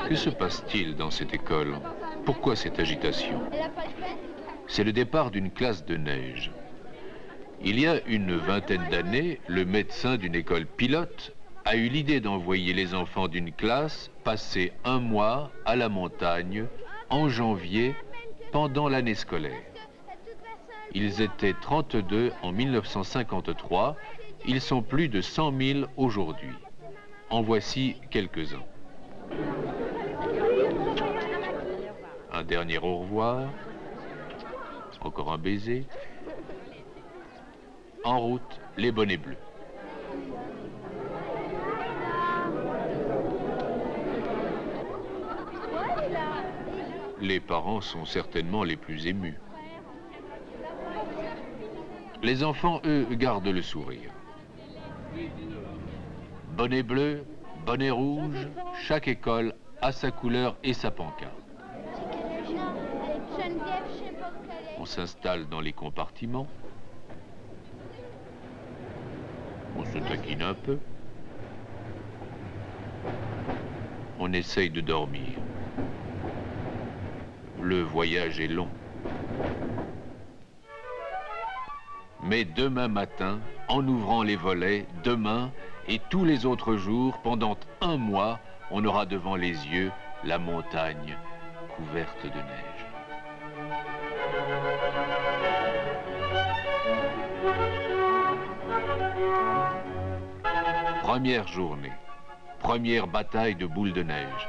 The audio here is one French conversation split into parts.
Que se passe-t-il dans cette école? Pourquoi cette agitation? C'est le départ d'une classe de neige. Il y a une vingtaine d'années, le médecin d'une école pilote a eu l'idée d'envoyer les enfants d'une classe passer un mois à la montagne en janvier pendant l'année scolaire. Ils étaient 32 en 1953, ils sont plus de 100 000 aujourd'hui. En voici quelques-uns. Un dernier au revoir, encore un baiser. En route, les bonnets bleus. Les parents sont certainement les plus émus. Les enfants, eux, gardent le sourire. Bonnet bleu, bonnet rouge, chaque école a sa couleur et sa pancarte. On s'installe dans les compartiments. On se taquine un peu. On essaye de dormir. Le voyage est long. Mais demain matin, en ouvrant les volets, demain et tous les autres jours, pendant un mois, on aura devant les yeux la montagne couverte de neige. Première journée, première bataille de boules de neige.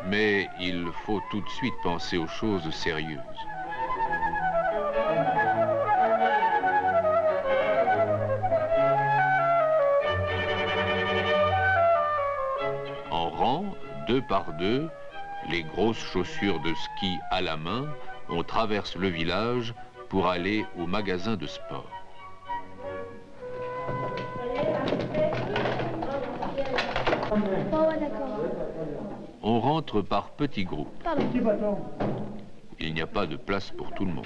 Mais il faut tout de suite penser aux choses sérieuses. En rang, deux par deux, les grosses chaussures de ski à la main, on traverse le village pour aller au magasin de sport. On rentre par petits groupes. Il n'y a pas de place pour tout le monde.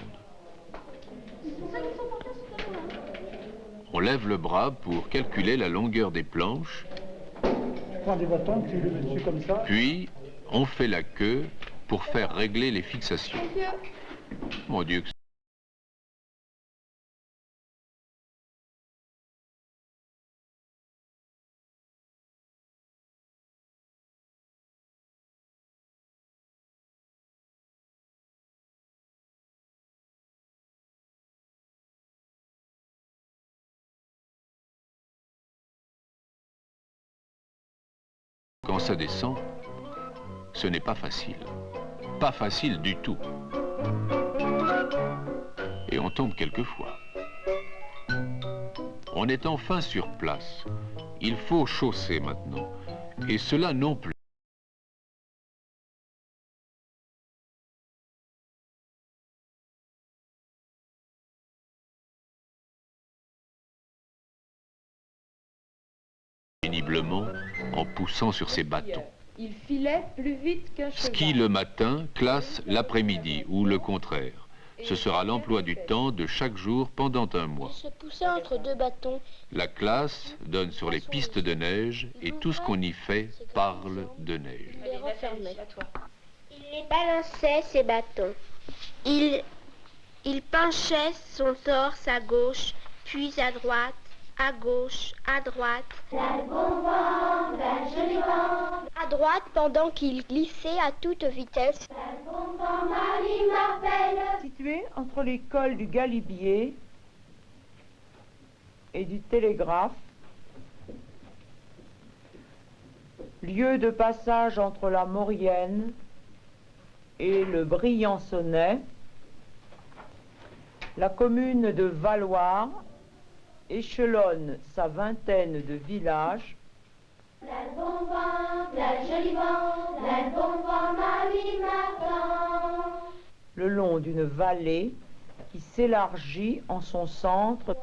On lève le bras pour calculer la longueur des planches. Puis, on fait la queue pour faire régler les fixations. Mon Dieu, quand ça descend, ce n'est pas facile. Pas facile du tout. Et on tombe quelquefois. On est enfin sur place. Il faut chausser maintenant. Et cela non plus. Péniblement, en poussant sur ses bâtons. Il filait plus vite qu'un cheval. Ski le matin, classe l'après-midi, ou le contraire. Ce sera l'emploi du temps de chaque jour pendant un mois. Il se poussait entre deux bâtons. La classe donne sur les pistes de neige et tout ce qu'on y fait parle de neige. Il les refermait. Il les balançait, ses bâtons. Il penchait son torse à gauche, puis à droite, à gauche, à droite. La bon vent, la jolie vent. À droite pendant qu'il glissait à toute vitesse. La bon vent, Marie m'appelle. Situé entre l'école du Galibier et du Télégraphe, lieu de passage entre la Maurienne et le Briançonnais, la commune de Valloire échelonne sa vingtaine de villages. La bon vent, la jolie vent, la bon vent, Marie m'attend. Le long d'une vallée qui s'élargit en son centre.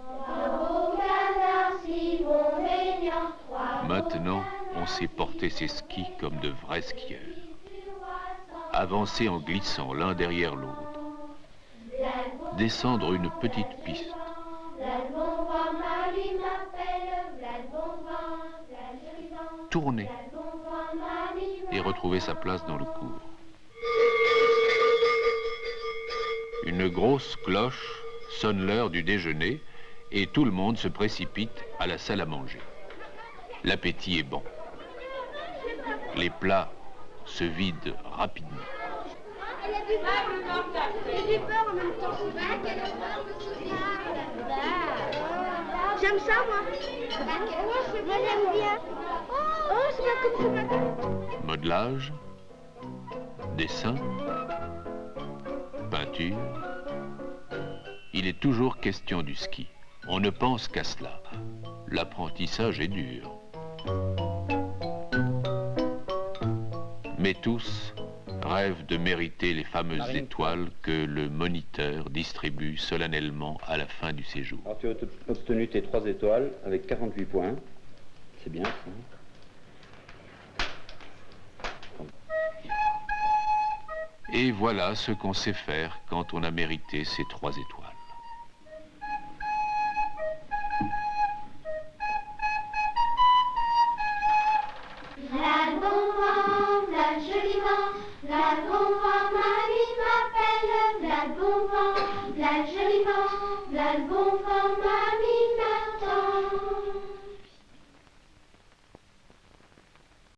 Maintenant, on sait porter ses skis comme de vrais skieurs. Avancer en glissant l'un derrière l'autre. Descendre une petite piste. Tourner et retrouver sa place dans le cours. Une grosse cloche sonne l'heure du déjeuner et tout le monde se précipite à la salle à manger. L'appétit est bon. Les plats se vident rapidement. J'aime ça, moi. Moi, j'aime bien. Oh, c'est pas comme ça. Modelage, dessin, peinture. Il est toujours question du ski. On ne pense qu'à cela. L'apprentissage est dur. Mais tous rêvent de mériter les fameuses étoiles que le moniteur distribue solennellement à la fin du séjour. Alors tu as obtenu tes 3 étoiles avec 48 points. C'est bien. Et voilà ce qu'on sait faire quand on a mérité ces 3 étoiles.